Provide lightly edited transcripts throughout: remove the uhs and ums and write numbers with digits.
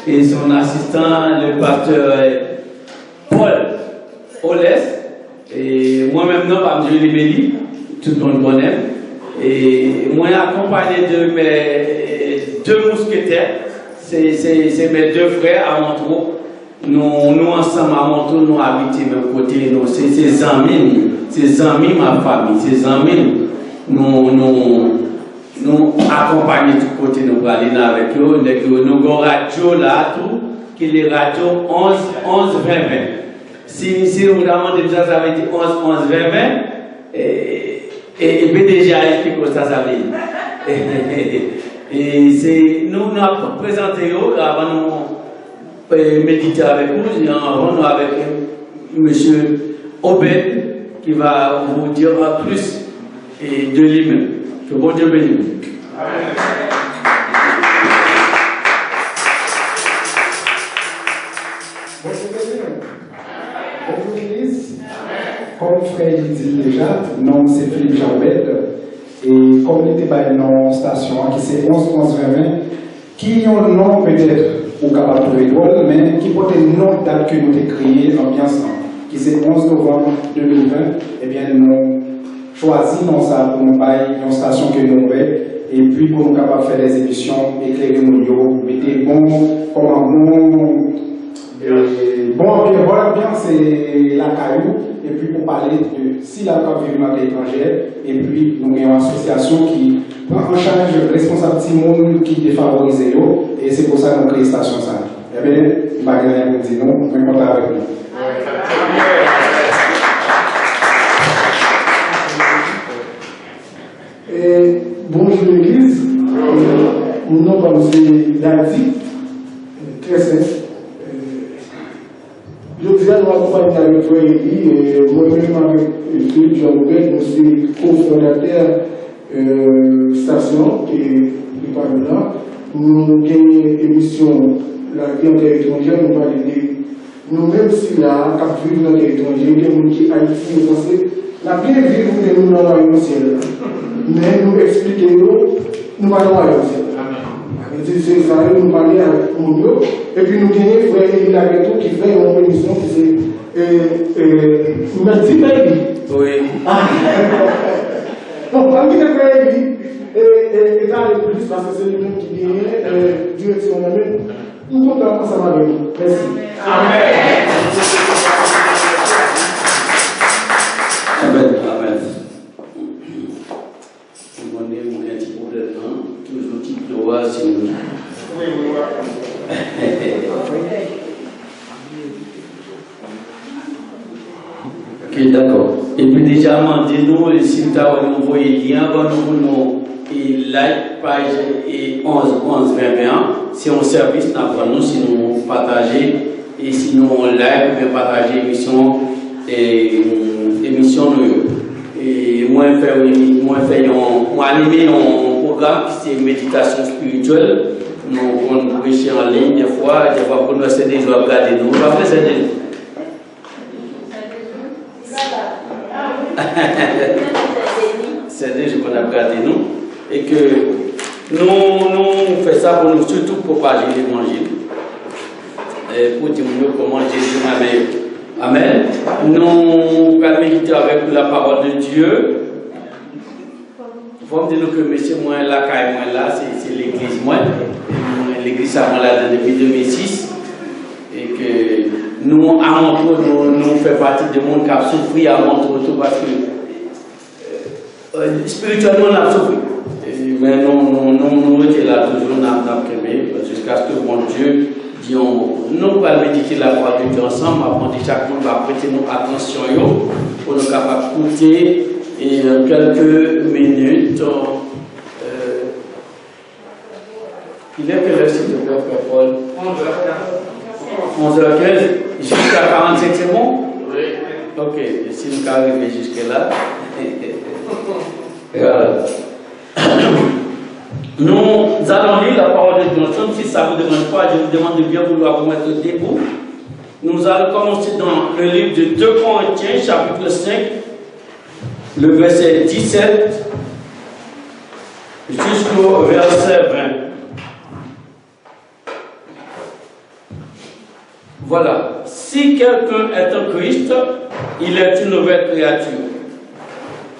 Et son assistant, le pasteur Paul Oles, Et moi-même, non, pas M. Libelli, tout le monde connaît. Et moi, accompagné de mes deux mousquetaires, c'est mes deux frères à Montreux. Nous ensemble à Montreux, nous habitons de même côté. C'est ses amis, ma famille, ses amis, nous accompagnons du côté, nous allons avec eux. Nous avons radio là, tout, qui est les radios 11, 20, 20. Si vous demandez déjà, ça veut dire 11, 20, 20. Et PDG a expliqué ça, ça veut dire. Et nous avons présenté eux avant nous méditer avec nous, avant nous avec M. Obed qui va vous dire plus de lui-même. Que bon Dieu bénisse. Bonjour Église. Comme frère dit déjà, nom c'est Philippe Jean-Bed. Et comme il était par une station qui c'est 11 20 qui ont le nom peut-être au capable de l'école, mais qui porte le nom date que nous avons créé ensemble, qui c'est 11 novembre 2020, et bien nous choisi dans ça pour nous bailler une station que nous avons, et puis pour nous capables de faire des émissions, éclairer nos mettez bon, comme un bon. Voilà bien, c'est la caillou, et puis pour parler de si la CAP vit dans l'étranger, et puis nous avons une association qui prend en charge le responsable du monde qui défavorise, et c'est pour ça que nous créons station ça. Eh bien, je ne vais pas dire non, mais comptez avec nous. Bonjour l'église, mon nom c'est Dadi, très simple. Je viens de m'accompagner avec toi et moi-même avec Philippe Jean-Bed, nous sommes cofondateurs station et du Parlement. Nous avons une émission La vie en terre étrangère, nous parlons de nous-mêmes si là, quand nous vivons dans terre étrangère, nous qui Haïti et Français, la bien vivre nous dans le ciel. Mais nous expliquons, nous allons aller au ciel. C'est ça, nous parlons avec nous, et puis nous gagnons frère Elie Lagueto qui fait une émission qui c'est Merci Baby. Oui. Donc, parmi les frères Elie, et dans les polices, parce que c'est lui-même qui gagne, direction même, nous comptons ensemble avec vous. Merci. Amen. Amen. Amen. On est un petit peu de temps, toujours petit droit, si nous. Oui, oui, Ok, d'accord. Et puis déjà, demandez-nous si vous avez envoyé le lien, nous et like page et 11 21. Si on service, nous si nous partager et si nous on like, on partager l'émission et nous. Et moi animé un programme qui c'est méditation spirituelle. Nous prêchons en ligne des fois pour nous aider, nous regarder nous. On va faire ça. C'est déjà qu'on a regardé nous et que nous faisons ça pour nous surtout propager l'évangile et pour dire comment Jésus m'avait. Amen. Nous allons méditer avec la parole de Dieu. Il faut me dire que monsieur moi là, c'est l'église moi. L'église a là depuis 2006 et que nous à Montreux nous fait partie du monde qui a souffert à Montreux tout parce que spirituellement on a souffert. Mais nous étions là toujours dans jusqu'à ce que mon Dieu dit nous allons méditer la parole de Dieu ensemble, après chaque monde va prêter nous attention pour nous capables d'écouter et quelques minutes. Il est quelle heure s'il te plaît, Frère Paul? 11h15. Jusqu'à 45, c'est bon? Oui. Ok, si nous arrivons jusque-là. Voilà. Nous allons lire la parole de Dieu. Si ça ne vous dérange pas, je vous demande de bien vouloir vous mettre debout. Nous allons commencer dans le livre de 2 Corinthiens, chapitre 5, le verset 17 jusqu'au verset 20. Voilà. Si quelqu'un est en Christ, il est une nouvelle créature.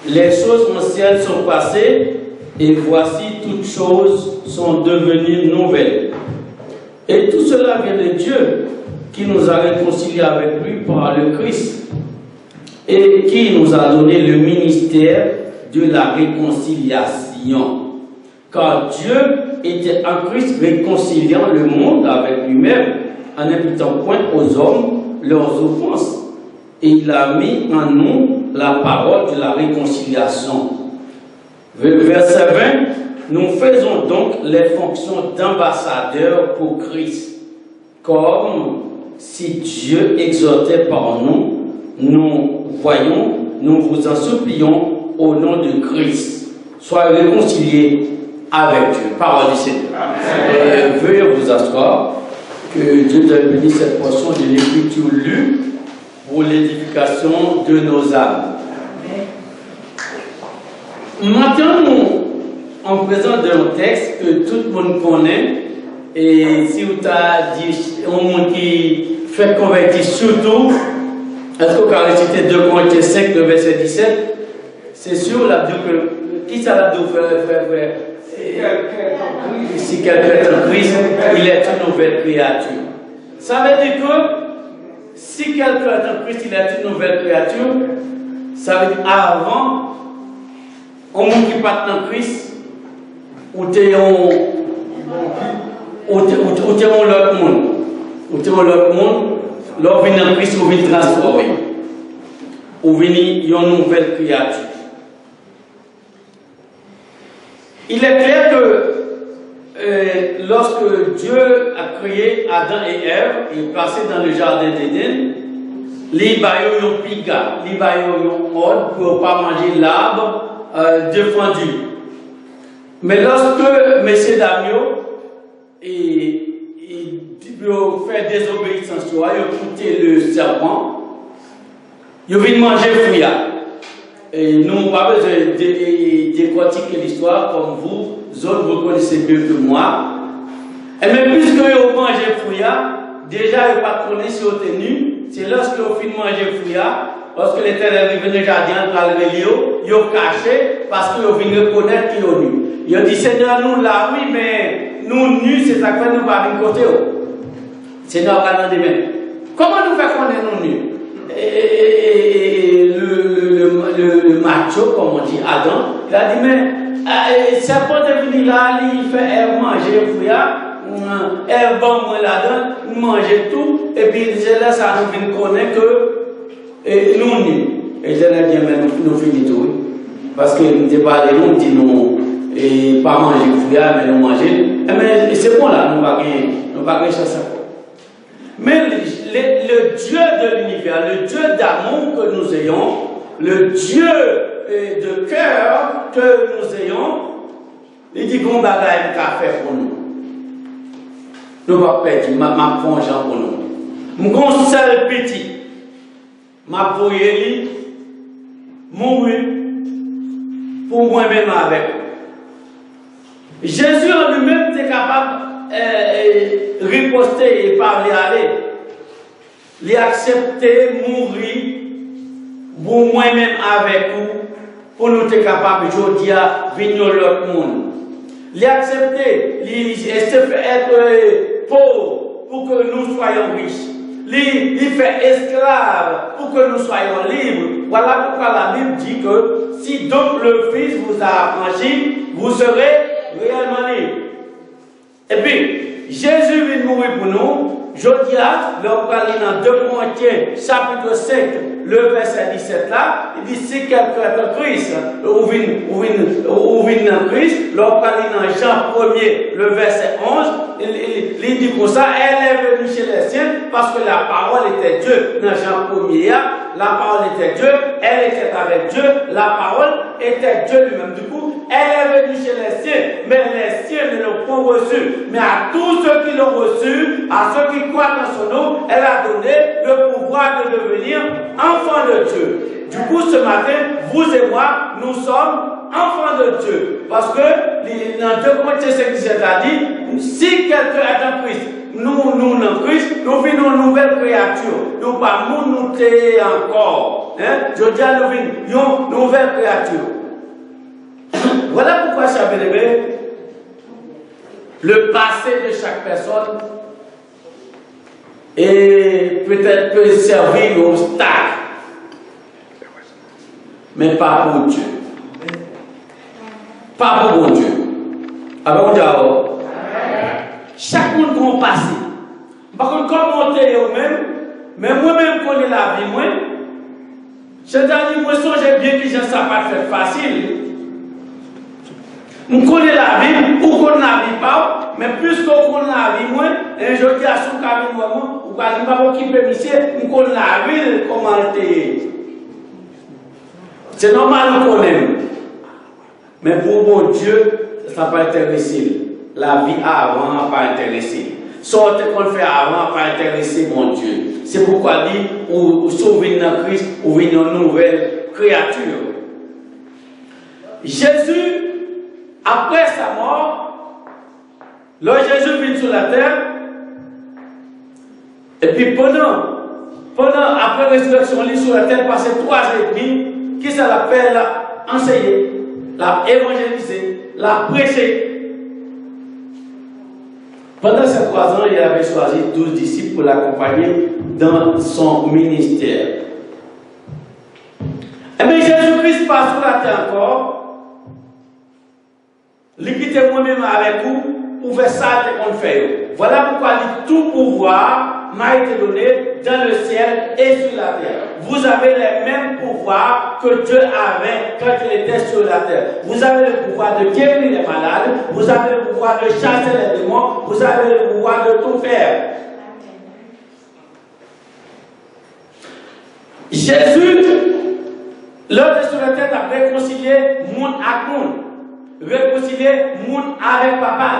Les choses anciennes sont passées et voici toutes choses sont devenues nouvelles. Et tout cela vient de Dieu qui nous a réconciliés avec lui par le Christ et qui nous a donné le ministère de la réconciliation. Car Dieu était en Christ réconciliant le monde avec lui-même en n'imputant point aux hommes leurs offenses. Et il a mis en nous la parole de la réconciliation. Verset 20, nous faisons donc les fonctions d'ambassadeurs pour Christ, comme si Dieu exhortait par nous, nous voyons, nous vous en supplions au nom de Christ. Soyez réconciliés avec Dieu. Parole du Seigneur. Veuillez vous asseoir, que Dieu te bénisse cette portion de l'écriture lue pour l'édification de nos âmes. Maintenant, on présente un texte que tout le monde connaît, et si vous avez dit, un monde qui fait convertir surtout, est-ce que vous avez récité 2 Corinthiens 5, le verset 17? C'est sûr, la que qui ça l'a dit, frère? Si quelqu'un est en Christ, il est une nouvelle créature. Ça veut dire que si quelqu'un est en Christ, il est une nouvelle créature, ça veut dire avant, au monde qui part en Christ, ou t'es l'autre monde. Ou t'es l'autre monde, l'on vient en Christ, ou vient transformer. Ou vient une nouvelle créature. Il est clair que lorsque Dieu a créé Adam et Ève et placé dans le jardin d'Éden, les baillots ont piqué, les baillots ont ordre pour ne pas manger l'arbre défendu. Mais lorsque M. Damio fait désobéissance, il a écouté le serpent, il vient manger fruit. Et nous n'avons pas besoin de décortiquer l'histoire comme vous autres, vous connaissez mieux que moi. Et même puisque vous mangez fruit, déjà vous pas connaissez si vous êtes nu, c'est lorsque vous finissez de manger fruit, lorsque l'Éternel est venu au jardin, vous avez caché parce que vous venez reconnaître qu'il est nu. Il a dit, Seigneur, nous là, oui, mais nous nus, c'est ça que nous ne pas venir côté. Seigneur, regardez demain. Comment nous faisons connaître nous nus? Le macho, comme on dit, Adam, il a dit, mais serpent est venu là, il fait Ève manger fruit, Ève bon moi là-dedans, manger tout, et puis il disait là, ça nous vient connaître que nous nus. Et je l'ai dit, mais nous finissons tout. Parce que nous ne pas nous dit nous, et pas manger fruit, mais nous manger. Mais c'est bon là, nous ne pas gagner ça. Mais le Dieu de l'univers, le Dieu d'amour que nous ayons, le Dieu de cœur que nous ayons, il dit qu'on va faire pour nous. Nous ne pouvons pas perdre, ma plongeant pour nous. Mon seul petit, ma voyelle, mourir pour moi-même avec vous. Jésus en lui-même était capable de riposter et parler à lui. Il accepter, mourir pour moi-même avec vous, pour nous être capables de dire venir l'autre monde. Il accepter, il être pauvre pour que nous soyons riches. Il fait esclave pour que nous soyons libres. Voilà pourquoi la Bible dit que si donc le Fils vous a affranchi, vous serez réellement libres. Et puis, Jésus vient mourir pour nous. Je dis là, dans 2 Corinthiens, chapitre 5, le verset 17 là, il dit si quelqu'un est en Christ, ou vient en Christ, dans Jean 1er, le verset 11, il dit comme ça, elle est venue chez les siens parce que la parole était Dieu. Dans Jean 1er, la parole était Dieu, elle était avec Dieu, la parole était Dieu lui-même. Du coup, elle est venue chez les siens, mais les siens ne l'ont pas reçu. Mais à tous ceux qui l'ont reçu, à ceux qui croient dans son nom, elle a donné le pouvoir de devenir enfants de Dieu. Du coup, ce matin, vous et moi, nous sommes enfants de Dieu. Parce que dans 2 Corinthiens 5, 17 a dit, si quelqu'un est en Christ, nous dans Christ, nous venons une nouvelle créature. Nous pas nous encore. Je dis à nous venons une nouvelle créature. Voilà pourquoi, chers bien-aimés, le passé de chaque personne et peut-être peut servir d'obstacle, mais pas pour Dieu. Pas pour Dieu. Alors, on dit chaque monde qui a passé. Par contre, comme on est eux-mêmes, mais moi-même, je connais la vie, moi, je dis, moi, songe bien que ça n'a pas fait facile. Je connais la vie, ou qu'on n'a vie pas, mais plus qu'on connaît la vie, moi, et je dis à son cabinet, moi, ou quand je ne vais pas occuper monsieur, je connais la vie, comment elle était. C'est normal qu'on aime. Mais pour mon Dieu, ça n'a pas intéressé. La vie avant n'a pas intéressé. Sorte qu'on fait avant n'a pas intéressé mon Dieu. C'est pourquoi il dit, ou sauver dans Christ, ou venir une nouvelle créature. Jésus, après sa mort, lorsque Jésus vient sur la terre, et puis après la résurrection, il est sur la terre, passé 3 ans et demi, qui ça l'appelle enseigner, l'a évangéliser, l'a prêcher. Pendant ces 3 ans, il avait choisi 12 disciples pour l'accompagner dans son ministère. Et bien Jésus-Christ passe sur la terre encore. L'équité moi-même avec vous, pour faire ça qu'on fait. Voilà pourquoi tout pouvoir m'a été donné dans le ciel et sur la terre. Vous avez les mêmes pouvoirs que Dieu avait quand il était sur la terre. Vous avez le pouvoir de guérir les malades, vous avez le pouvoir de chasser les démons, vous avez le pouvoir de tout faire. Jésus, l'homme sur la terre a réconcilié monde avec monde. Réconcilier monde avec papa.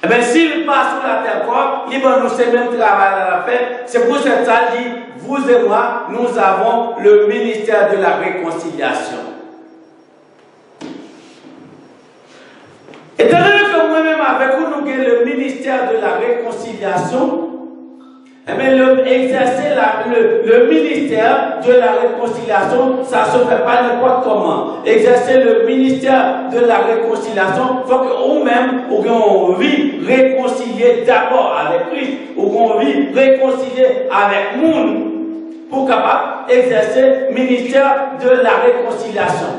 Eh bien, s'il passe sur la terre, il va nous faire même travail à la fête. C'est pour cette ça dit, vous et moi, nous avons le ministère de la réconciliation. Étant donné que moi-même avec vous, nous avons le ministère de la réconciliation, eh bien, exercer le ministère de la réconciliation, ça ne se fait pas n'importe comment. Exercer le ministère de la réconciliation, il faut que vous-même, vous ayez envie de réconcilier d'abord avec Christ, vous ayez envie de réconcilier avec le monde, pour capable exercer le ministère de la réconciliation.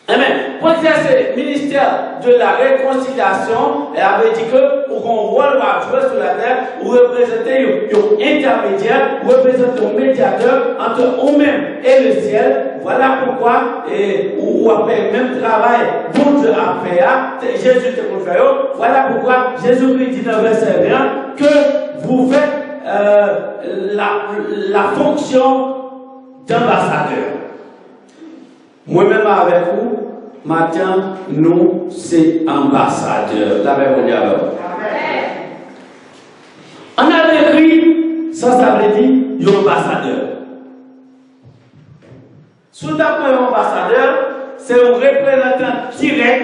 Amen. Pour exercer le ministère de la réconciliation, elle avait dit que pour qu'on rôle à jouer sur la terre, vous représentez un intermédiaire, vous représentez un médiateur entre vous-même et le ciel. Voilà pourquoi, vous avez le même travail dont Dieu a fait, Jésus te confère. Voilà pourquoi Jésus-Christ dit dans le verset 1 que vous faites la fonction d'ambassadeur. Moi-même avec vous, matin, nous, c'est ambassadeur. L'avez-vous dit alors? On a écrit, ça veut dire, ambassadeur. Sous d'après ambassadeur, c'est un représentant direct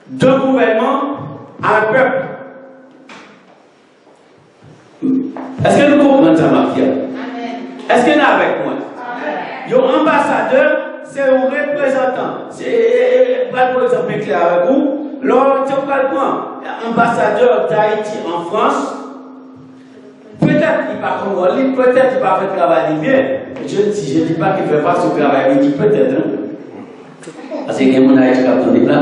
d'un gouvernement à un peuple. Est-ce que nous comprenons ça, Marquia? Est-ce qu'il y en a avec moi? Un ambassadeur, c'est un représentant. C'est, par exemple, clair avec vous, lorsque vous prenez un ambassadeur d'Haïti en France, peut-être qu'il va comprendre, peut-être qu'il va faire travailler bien. Je ne dis pas qu'il ne fait pas ce travail, il dit peut-être. Parce qu'il y a des gens qui ont là,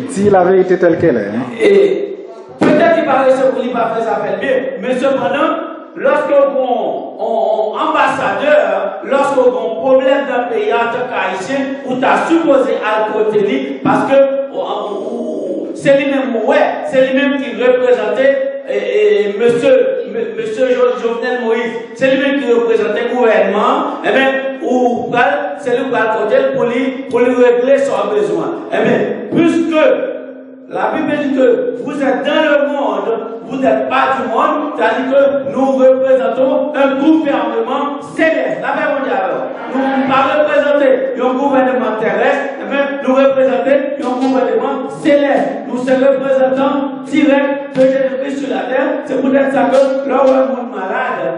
si la vérité telle qu'elle est. Et peut-être qu'il va faire ça bien, mais cependant, lorsque on ambassadeur, lorsque on a un problème dans le pays en tant qu'haïtien, où tu as supposé à côté lui, parce que c'est lui-même, c'est lui-même qui représentait monsieur Jovenel Moïse, c'est lui-même qui représentait le gouvernement, et bien, c'est lui qui a côté pour lui régler son besoin. Et bien, puisque la Bible dit que vous êtes dans le monde, vous n'êtes pas du monde, c'est-à-dire que nous représentons un gouvernement céleste. La paix mondiale. Nous ne pas représenter un gouvernement terrestre, mais nous représentons un gouvernement céleste. Nous sommes représentants directs de Jésus-Christ sur la terre. C'est peut-être ça que l'on est malade.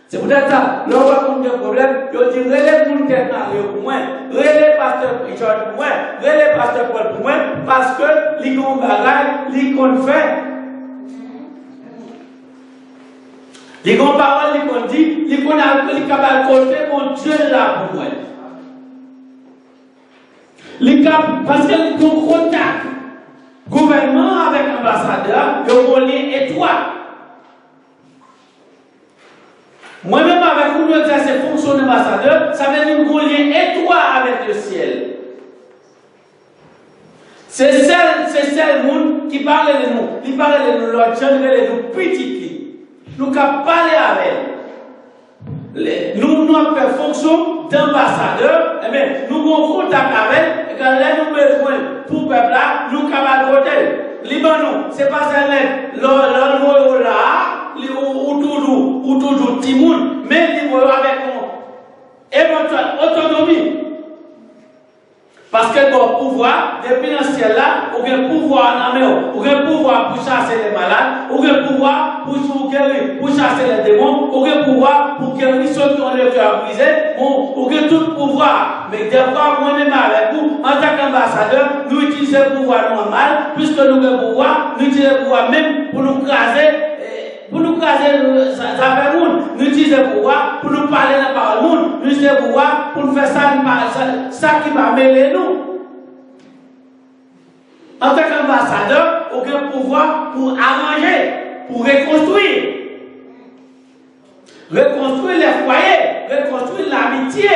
C'est peut-être ça, l'on va prendre des problèmes, il dit relève mon tête pour moi, relève pasteur Richard pour moi, relève pasteur Paul pour moi, parce que les grands bagages, les qu'on fait. Les grandes paroles, les qu'on dit, les qu'on a capables de côté, mon Dieu là pour moi. Les parce que les contact, gouvernement avec ambassadeur, le relais étroit. Moi-même, avec vous, nous avons ces fonctions d'ambassadeur, ça veut dire un lien étroit avec le ciel. C'est celle monde qui parle de nous. Il parle de nous, l'autre gens, de nous petits. Nous pouvons parler avec. Nous avons fait fonction d'ambassadeur, et bien, nous avons contact avec, et quand nous avons besoin pour le peuple là, nous avons l'hôtel. Libanon, c'est pas ça, l'envoi là, ou toujours Timoun, mais il avec une éventuelle autonomie. Parce que le pouvoir, depuis le ciel là, ou un pouvoir en armée, ou un pouvoir pour chasser les malades, ou un pouvoir pour guérir, pour chasser les démons, ou un pouvoir pour guérir ceux qui ont le cœur brisé, ou tout pouvoir. Mais des fois, moi-même avec vous, en tant qu'ambassadeur, nous utilisons le pouvoir normal, puisque nous avons le pouvoir, nous utilisons le pouvoir même pour nous craser. Pour nous craser ça fait monde, nous utilisons le pouvoir pour nous parler dans la parole monde, nous utilisons le pouvoir pour nous faire ça qui va mêler nous. En tant qu'ambassadeur, aucun pouvoir pour arranger, pour reconstruire. Reconstruire les foyers, reconstruire l'amitié.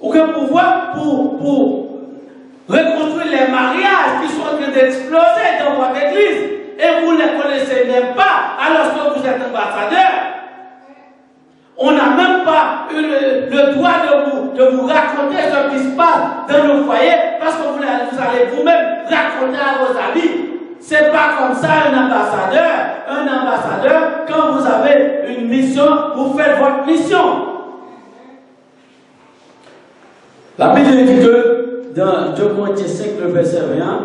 Aucun pouvoir pour reconstruire les mariages qui sont en train d'exploser dans votre église. Et vous ne les connaissez même pas alors que vous êtes ambassadeur. On n'a même pas eu le droit de vous raconter ce qui se passe dans nos foyers parce que vous allez vous-même raconter à vos amis. Ce n'est pas comme ça un ambassadeur. Un ambassadeur, quand vous avez une mission, vous faites votre mission. La Bible dit que dans 2 Corinthiens 5, le verset 21,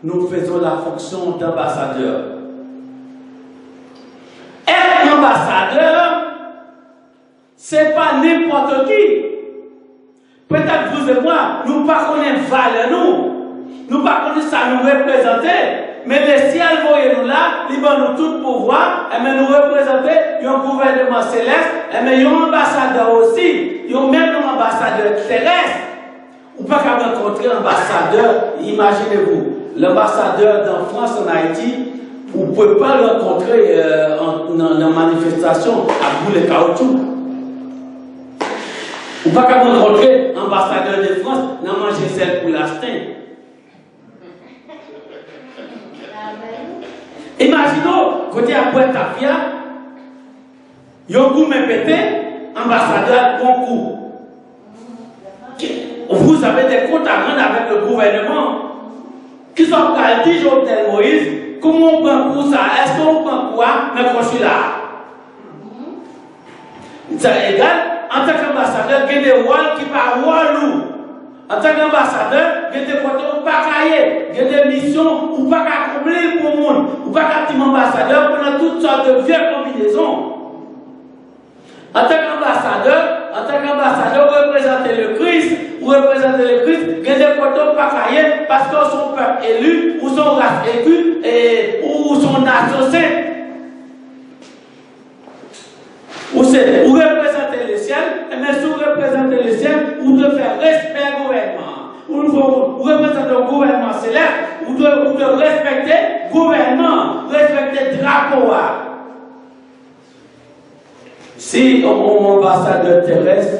nous faisons la fonction d'ambassadeur. Être ambassadeur, ce n'est pas n'importe qui. Peut-être vous et moi, nous ne connaissons pas valeur, nous ne connaissons ça nous représenter, mais le ciel, voyez-nous là, il va nous tout pouvoir, et nous représenter un gouvernement céleste, et mais un ambassadeur aussi, il y a même un ambassadeur terrestre. Ou pas qu'à rencontrer l'ambassadeur, imaginez-vous, l'ambassadeur d'en France, en Haïti, vous ne pouvez pas le rencontrer dans la manifestation à bout de caoutchouc. Ou pas qu'à rencontrer l'ambassadeur de France dans manger celle pour l'acheter. Imaginons, côté à Pointe-à-Fia, il y a un coup pété, ambassadeur concours. Vous avez des comptes à rendre avec le gouvernement qui sont qualités, Jovenel Moïse. Comment on prend pour ça? Est-ce qu'on prend quoi? Mais quand je suis là, c'est égal. En tant qu'ambassadeur, il y a des rôles qui parlent walou. En tant qu'ambassadeur, il y a des côtés où pas cahier, il y a des missions où pas accomplir pour le monde, où pas accomplir ambassadeur pendant toutes sortes de vieilles combinaisons. En tant qu'ambassadeur, vous représentez le Christ, il y a des côtés où pas cahier parce qu'ils sont peuple élu, ou sont race élue, ou sont nation sainte. Vous représentez le ciel, mais si vous représentez le ciel, vous devez faire respect au gouvernement. Vous représentez le gouvernement céleste, vous devez respecter le gouvernement, respecter le drapeau. Si on a un ambassadeur terrestre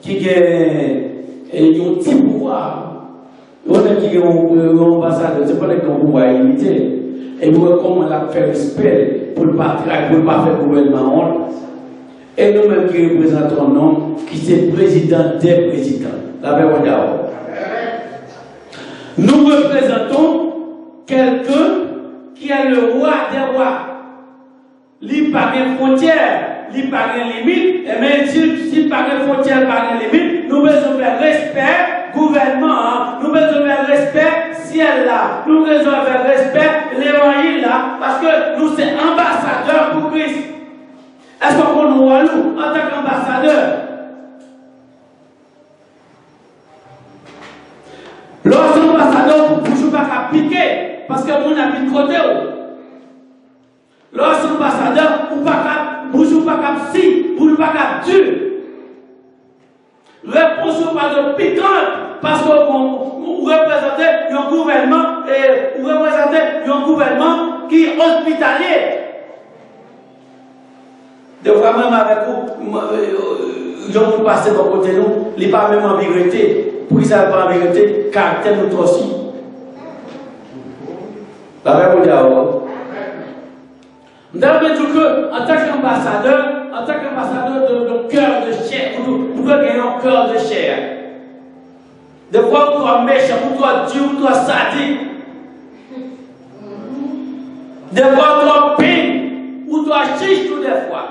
qui a un petit pouvoir, on a qui a un ambassadeur, c'est pas un pouvoir illimité. Et vous comment on a fait respect pour ne pas faire gouvernement. Et nous-mêmes qui représentons un homme qui est président des présidents. La paix au Diable. Nous représentons quelqu'un qui est le roi des rois. Il n'a pas de frontières, il n'a pas de limites, mais s'il n'a pas de frontières, pas de limites, nous devons faire respect gouvernement, nous devons faire respect ciel là, nous devons faire respect l'évangile là, parce que nous sommes ambassadeurs pour Christ. Est-ce qu'on nous voit nous en tant qu'ambassadeurs? Lorsque l'ambassadeur pour toujours pas piquer, parce que mon habite de côté. Lorsque l'ambassadeur pour pas toujours pas si, pour pas dur. Réponse pas de piquante, parce que vous représentez un gouvernement et vous représentez un gouvernement qui est hospitalier. Des fois même avec vous, ils passer de côté nous, il n'est pas même en vérité. Pour qu'ils ne savent pas en vérité, caractère notre aussi. La même dialogue. Nous devons dire que, en tant qu'ambassadeur de cœur de chair, vous devez gagner un cœur de chair. Des fois, vous êtes méchant, vous êtes dur, vous êtes sadique. Des fois, vous êtes peine, vous êtes chiche toutes les fois.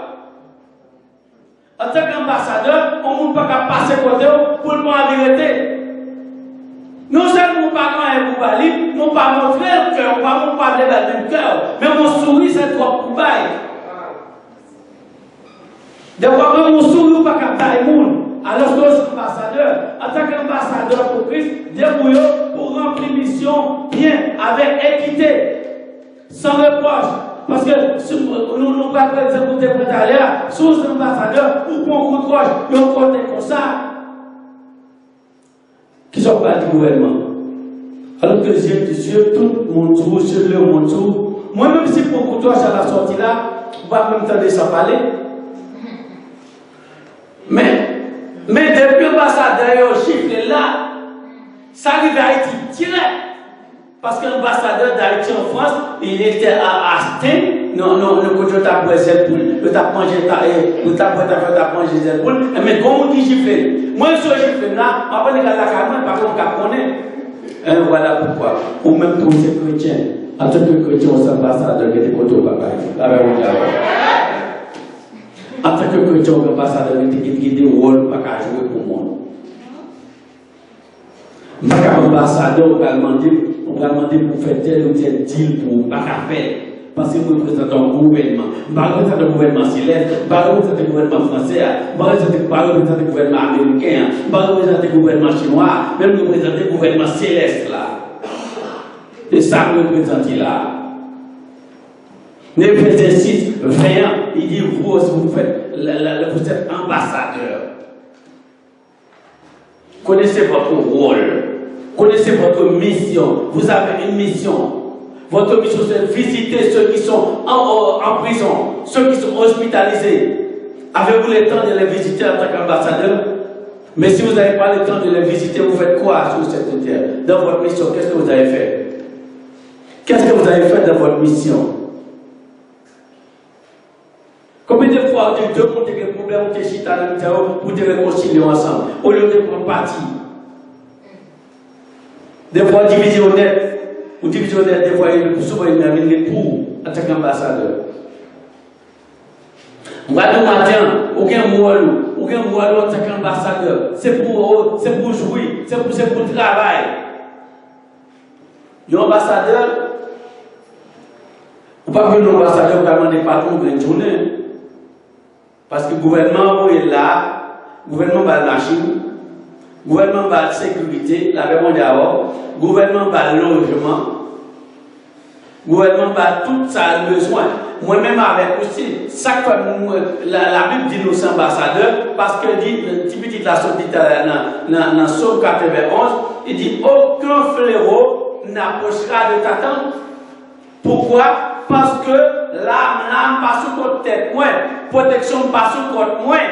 En tant qu'ambassadeur, on ne peut pas passer côté pour le voir la vérité. Nous seulement pas quand un boubalit, nous pas montrer le cœur, nous pas parler du cœur, mais mon sourire c'est trop pour bail. Des fois même mon sourire pas capter le monde. Alors que je suis ambassadeur, en tant qu'ambassadeur pour Christ, débrouillez pour remplir mission bien, avec équité, sans reproche. Parce que nous ne pouvons pas exécuter pour aller sous ambassadeur ou pour un coup de roche, et on compte comme ça. Qui sont pas du gouvernement. Alors que j'ai dit, tout mon tour, sur le mon tour. Moi-même, si pour toi, à la sortie là, on va même t'entendre ça parler. Mais depuis l'ambassadeur, au chiffre là, ça arrive à Haïti direct. Parce que l'ambassadeur d'Haïti en France, il était à Astin. Non, le côté de ta boiselle poule, le tap manger ta manger des poules, mais comment qui gifle? Moi, je suis gifle là, après, la caméra, par contre, on connaît. Voilà pourquoi. Ou même pour ces chrétiens, en tant que chrétien, on s'ambassadeur qui était côté au papa. En tant que chrétien, on ambassadeur qui était rôle, pas qu'à jouer pour moi. Pas qu'à ambassadeur, on va demander pour faire tel ou tel deal pour pas qu'à faire. Parce que vous représentez un gouvernement. Vous représentez un gouvernement céleste, vous représentez un gouvernement français, vous représentez un gouvernement américain, vous représentez un gouvernement chinois, même vous représentez un gouvernement céleste là. C'est ça que vous représentez là. L'Éphésiens 6, 21, il dit vous êtes ambassadeur. Connaissez votre rôle, connaissez votre mission. Vous avez une mission. Votre mission, c'est de visiter ceux qui sont en prison, ceux qui sont hospitalisés. Avez-vous le temps de les visiter en tant qu'ambassadeur? Mais si vous n'avez pas le temps de les visiter, vous faites quoi sur cette terre? Dans votre mission, qu'est-ce que vous avez fait? Qu'est-ce que vous avez fait dans votre mission? Combien de fois vous deux pour des problèmes, vous êtes chita pour te réconcilier ensemble, au lieu de prendre parti? Des fois divisionnaires. Ou divisionnaire, des fois, souvent, il a mis pour en tant qu'ambassadeur. On va le matin, aucun rôle en tant qu'ambassadeur. C'est pour jouir, c'est pour travail. L'ambassadeur, ou pas que l'ambassadeur va demander patron une journée. Parce que le gouvernement est là, le gouvernement va la machine. Le gouvernement va la sécurité, la mondiale, le gouvernement va le logement, le gouvernement va tout ça besoin. Moi-même avec aussi, chaque fois la Bible dit nous ambassadeurs, parce que dit, petit la sortie dans Somme 91, il dit aucun fléau n'approchera de ta tente. Pourquoi? Parce que l'âme passe sous notre tête, moins, protection passe sous notre moins.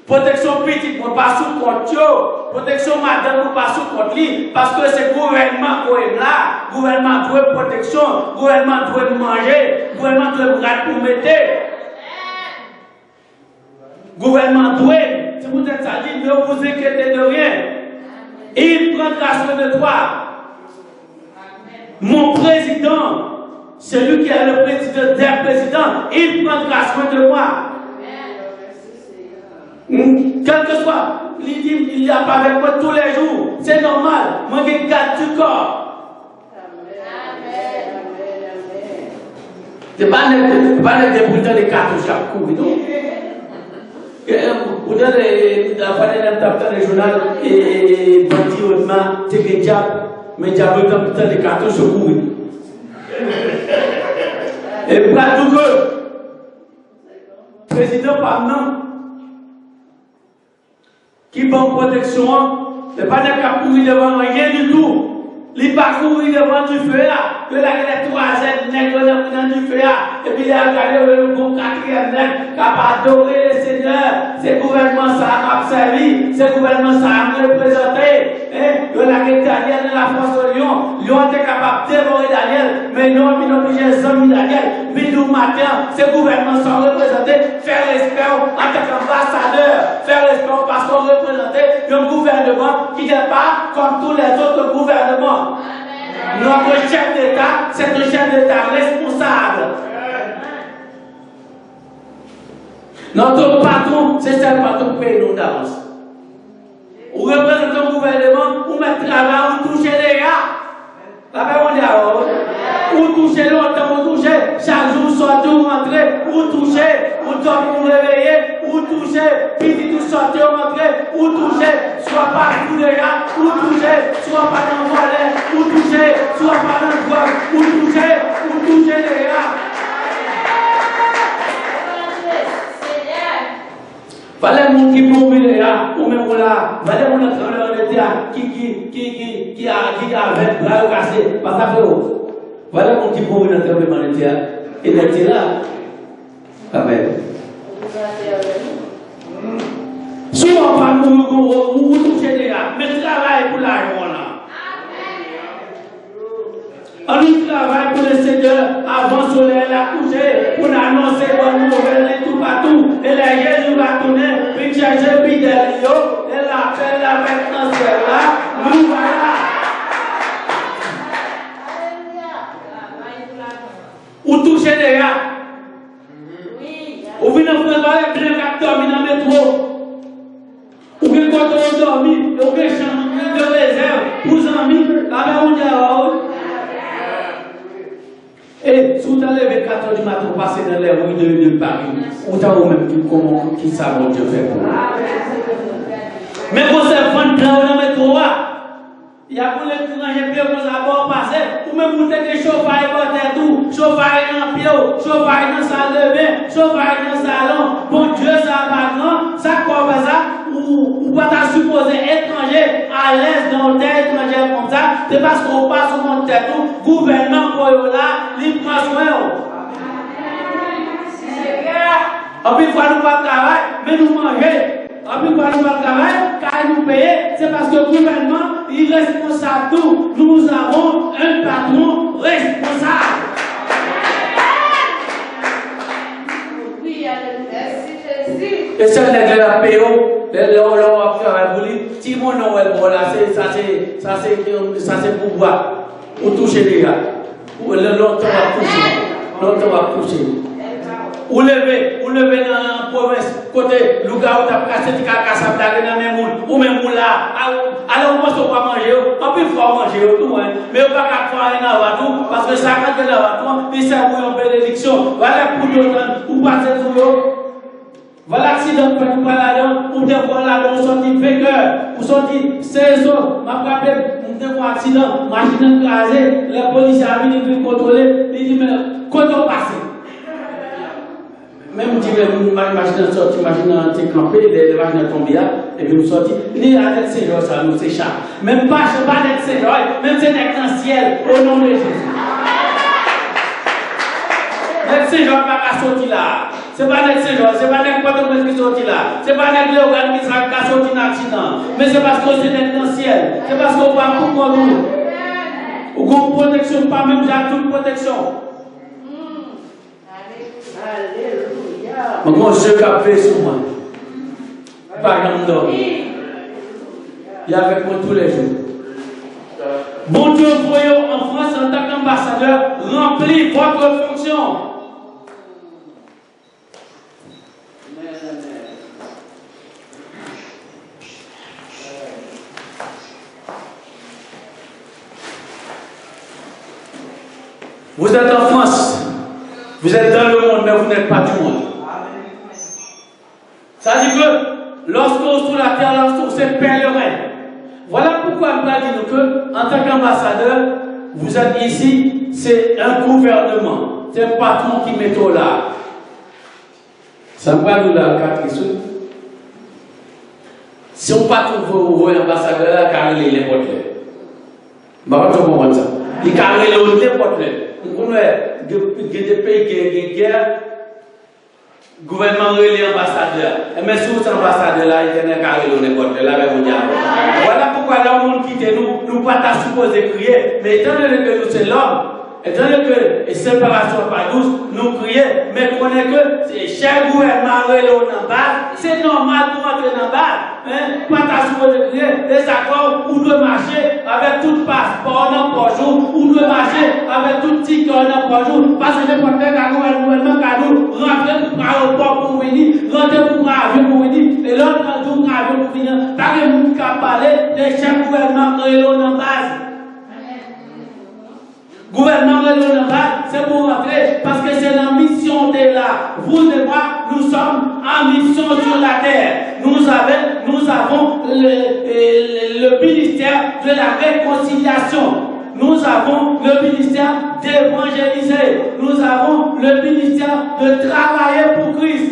Protection petite, on passe sous contre eux. Protection madame, on passe sous contre lui. Parce que c'est le gouvernement qui est là. Le gouvernement doit protection. Le gouvernement doit manger. Le gouvernement doit pour mettre. Le gouvernement doit. Si vous êtes dit, ne vous inquiétez de rien. Il prend prend grâce de toi. Mon président, celui qui est le président des présidents, il prend grâce de moi. Quel que soit, il dit, il n'y a pas avec moi tous les jours. C'est normal. Moi, je garde du corps. Ce n'est pas les débrouillants des cartes chaque coup, non? Vous avez les journaux et bandit hautement, c'est que diable, mais diable dans les cartes chaque coup. Et pour tout que, président parlement, qui prend protection, n'est pas de cap courir devant rien du tout. Il pas courir devant du feu là, que là il est 3 nègres dans du feu là, et puis il a regardé le bon 4e nègre qui a adoré le Seigneur. C'est gouvernement ça a servi, c'est gouvernement ça a représenté. Que la Daniel dans la force de Lyon, Lyon était capable de dévorer Daniel, mais non, il n'a obligé de Daniel. Puis nous matin, c'est gouvernement ça représenté, faire l'espère en tant qu'ambassadeur, faire l'espère parce qu'on représentait un gouvernement qui n'est pas comme tous les autres gouvernements. Notre chef d'État, c'est un chef d'État responsable. Notre patron, c'est le patron qui paye nous d'avance. Vous représentez un gouvernement, vous mettez travail, vous touchez les gars. Vous touchez longtemps, vous touchez chaque jour, sortez, vous rentrez, vous touchez, vous dormez, vous réveillez, vous touchez, puis vous sortez, vous rentrez, vous touchez, soit pas tous les gars, vous touchez, soit pas dans le volet, vous touchez, soit pas dans le droit, vous touchez les gars. Fallait mon qui pour les gars, ou même là, fallait mon entraîneur de théâtre qui a 20 bras cassés, pas ça fait haut. Voilà mon qui pour le tremblement de terre. Et le terre là. Amen. Souvent, pas nous toucher les gars, mais travail pour l'argent là. On nous travaille pour le Seigneur avant le soleil la coucher, pour annoncer bonne nouvelle et tout partout. Et les Jésus va tourner, puis chercher puis derrière, et l'appel avec un ciel là, nous voilà. Ou toucher les gars. Ou venez vous préparer bien qu'à dormir dans le métro. Ou bien quand on dormit, ou bien chambre de réserve, pour les amis, avec on dit et si vous avez 4 h du matin, vous passez dans les rues de Paris, vous avez même qui savent mon Dieu fait pour vous. Mais quand vous êtes vendu dans le métro, il y a pour les étrangers qui vous avez passé, ou même vous avez des chauffeurs dans tout, chauffeurs dans le pied, chauffeurs dans la salle de bain, chauffeurs dans le salon. Bon Dieu, ça va grand, ça quoi ça? Ou pas supposé étranger à l'aise dans le terre étranger comme ça, c'est parce qu'on passe au monde tête tout, gouvernement pour eux là, il prend soin. En plus, il faut nous pas travailler, mais nous manger. En plus, il faut nous pas travailler, car nous payer, c'est parce que le gouvernement, il est responsable tout. Nous avons un patron responsable. Et ça, les gars, PO, les gens qui travaillent pour lui, si mon nom est bon là, ça c'est pour boire, pour toucher les gars. Longtemps à coucher, longtemps à coucher. Ou lever dans la province, côté, le gars où tu as cassé, tu as cassé dans les moules, ou même là, alors on ne peut pas manger, on peut pas manger tout, mais on ne peut pas faire un tout, parce que ça va être là, il sert pour une bénédiction, voilà pour d'autres, ou passer sur eux. Voilà l'accident que nous parlons, ou devant là, on sortit vainqueur, ou sortit 16 ans, m'a frappé, on devant accident, machine écrasée, les policiers viennent contrôler, ils disent, mais quand on passe? Même si les machines sortent, les machines sont campées, les machines tombent là, et puis nous sortons, ni avec ces gens, ça nous s'échappe. Même pas avec ces gens, même c'est dans le ciel, au nom de Jésus. Avec ces gens, pas sortir là. C'est pas avec ces gens, c'est pas avec quoi qui sorti là. C'est pas avec les organes qui sont sortis dans l'accident. Mais c'est parce que c'est dans le ciel. C'est parce qu'on va pour nous. Ou qu'on protection, pas même j'ai toute protection. Alléluia. Mon Dieu qui a fait sur moi. Pas comme dormir. Il est avec moi tous les jours. Bon Dieu, voyons en France en tant qu'ambassadeur, remplis votre fonction. Vous êtes en France, vous êtes dans le monde, mais vous n'êtes pas du monde. Ça veut dire que lorsqu'on sur la terre, lorsqu'on se pèlerin, voilà pourquoi on va dire que, en tant qu'ambassadeur, vous êtes ici, c'est un gouvernement, c'est un patron qui met au là. Ça me parle de la carte qui saute. Si on patron vous un ambassadeur, car il est n'importe où. Je ne sais pas comment ça. Il carré le n'importe où. On a des pays qui ont guerre, le gouvernement relais ambassadeur. Mais si vous êtes ambassadeur là, il y a un carré le n'importe où. Voilà pourquoi le monde quitte nous, nous pas supposé crier. Mais étant donné que nous sommes l'homme, étant donné que la séparation n'est pas douce, nous crions, mais qu'on est que c'est cher gouvernement relais en bas, c'est normal pour entrer en bas. Pas supposé crier, les accords, où doit marcher avec tout passeport par jour, où doit marcher avec tout ticket par jour, parce que n'importe quel gouvernement qui nous rentrer pour l'aéroport pour venir, rentrer pour l'avion pour venir, et l'autre pour l'avion pour venir, pas que nous pouvons parler des chefs gouvernements relais en base. Gouvernement de c'est pour rentrer parce que c'est la mission de là. Vous et moi, nous sommes en mission sur la terre. Nous avons le ministère de la réconciliation. Nous avons le ministère d'évangéliser. Nous avons le ministère de travailler pour Christ.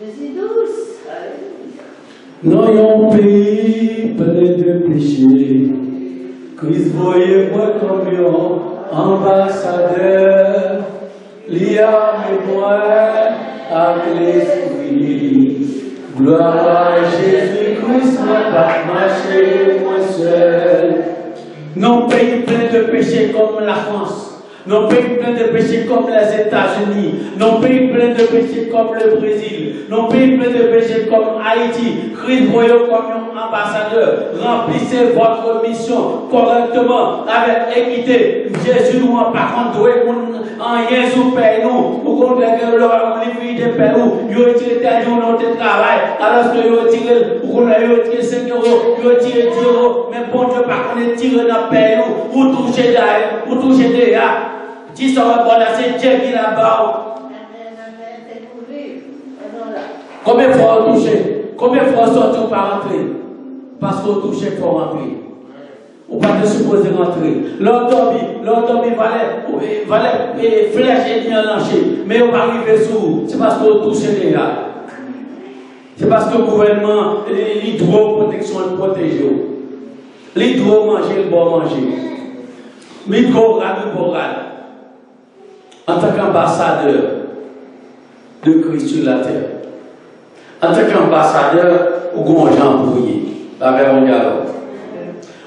Jésus douce. Nous avons un pays plein de péchés. Christ, voyez-moi comme un ambassadeur, lié avec moi, avec l'esprit. Gloire à Jésus-Christ, moi pas marcher moi seul. Nos pays pleins de péchés comme la France. Nos pays pleins de péchés comme les États-Unis, nos pays pleins de péchés comme le Brésil, nos pays pleins de péchés comme Haïti. Christ, voyons comme un ambassadeur, remplissez votre mission correctement, avec équité. Jésus nous a par contre en Jésus paye nous, pour qu'on ait le livre de paye nous, il a tiré tel jour notre travail, alors que il a tiré, pour qu'on ait tiré 5 euros, il a tiré 10 euros, mais bon Dieu, par contre, tiré dans paye nous, pour toucher derrière, pour toucher derrière. Si ça va bon, c'est Dieu qui là-bas. Combien de fois on touche? Combien de fois on sortit par rentrer? Parce qu'on touche pour rentrer. On pas de supposer rentrer. L'automie valait flèche et bien lâché. Mais on va arriver sous. C'est parce qu'on touche déjà. C'est parce que le gouvernement, l'hydroprotection le protège. L'hydro manger, le bon manger. L'hydro rade. En tant qu'ambassadeur de Christ sur la terre, en tant qu'ambassadeur, au grand gens pour y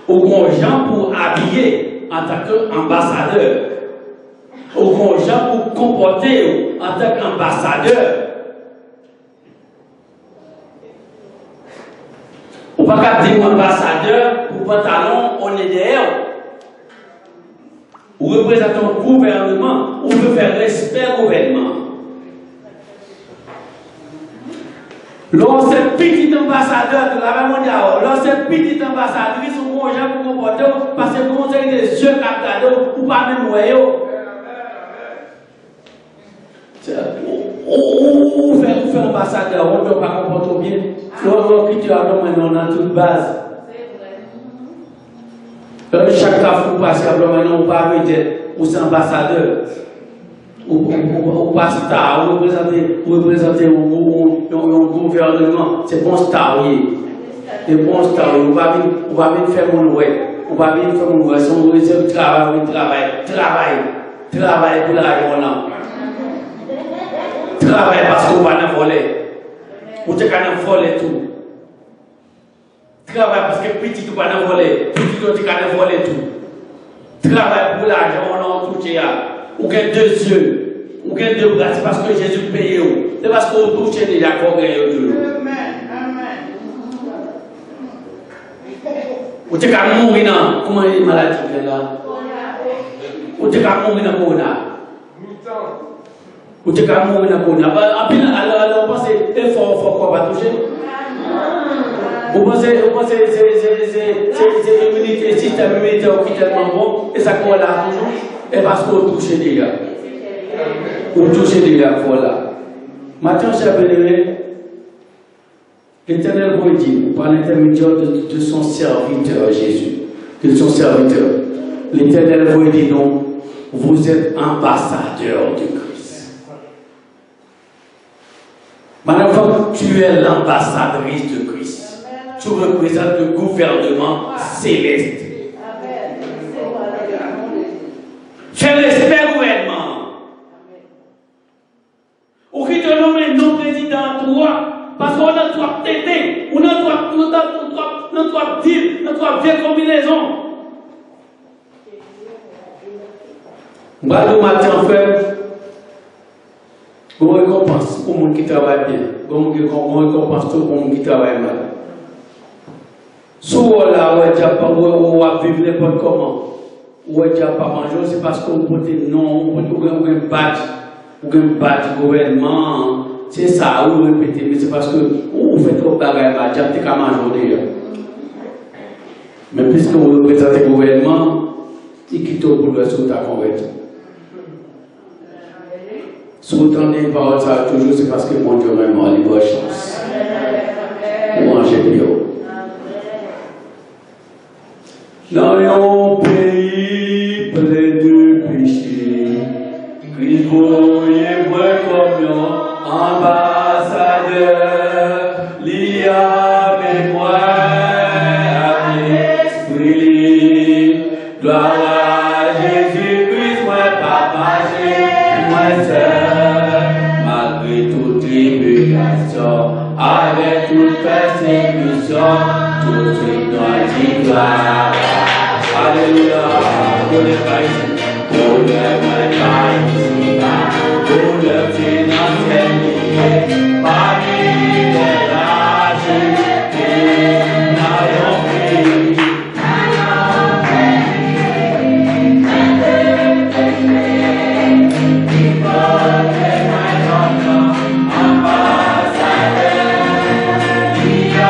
au grand gens pour habiller en tant qu'ambassadeur, au grand gens pour comporter en tant qu'ambassadeur. On ne va pas dire ambassadeur pour pantalon, on est derrière. Ou représentons le gouvernement, ou veut faire respect au gouvernement. Lorsque petit ambassadeur de la mondiale, lorsque petit ambassadrice, on va gens pour comporter, parce que vous avez des yeux captadés, ou pas même noyaux. Ou faire ambassadeur, on ne peut pas comporter bien. Lorsque tu as maintenant dans toute base. Chaque fois que vous passez à Blomanon, vous parlez de ambassadeur, ou pas star, vous représentez un gouvernement, c'est bon star, c'est bon star, on va bien faire mon ouais, on va bien faire mon ouais, son travail pour la là. Travail parce qu'on va nous voler, ou tu vas nous voler tout. Travail parce que petit tu vas nous voler, petit tu vas nous voler tout. Travail pour l'argent, on a tout touché. Ou gagne 2 yeux, ou gagne 2 bras, c'est parce que Jésus paye. C'est parce qu'on touche déjà qu'on gagne de l'eau. Ou tu as mourir dans comment les maladies là? Ou tu as mourir dans corona? Ou tu as mourir dans corona? Alors, on pense que l'effort quoi va toucher? Vous pensez que c'est l'immunité, le système immunitaire qui est tellement bon, et ça quoi là toujours? Et parce qu'on touche déjà. On touche déjà, voilà. Maintenant, chers bien-aimés, l'Éternel vous dit, par l'intermédiaire de son serviteur Jésus, de son serviteur, l'Éternel vous dit non, vous êtes ambassadeur de Christ. Maintenant, tu es l'ambassadrice de Christ. Tu représentes le gouvernement céleste. C'est l'esprit gouvernement. Ou qui te nomme non président, toi. Parce qu'on a trois tétés, on a trois deals, on a trois vieilles combinaisons. On va le matin faire une récompense pour les gens qui travaillent bien, une récompense pour les gens qui travaillent mal. Si on a vivre n'importe comment, ou on n'a pas mangé, c'est parce qu'on peut non, on peut un badge gouvernement. C'est ça, vous répétez, mais c'est parce que vous faites trop de bagages, vous avez qu'à manger. Mais puisque vous représentez le gouvernement, il quitte au boulot sur ta convertie. Si vous entendez une parole, ça toujours, c'est parce que mon Dieu m'a donné bonne chance. Vous mangez bien. Dans un pays plein de péchés, il voyait moi comme ambassadeur, l'IA avec moi, avec l'esprit, gloire à Jésus-Christ, moi papa, moi seul, malgré toute tribulation, avec toute persécution, tout de suite dans gloire. Alléluia, pour les païens, pour les païens, pour le financier, parmi les lâches, n'ayons pris, il faut que mes enfants ambassadeurs, il y a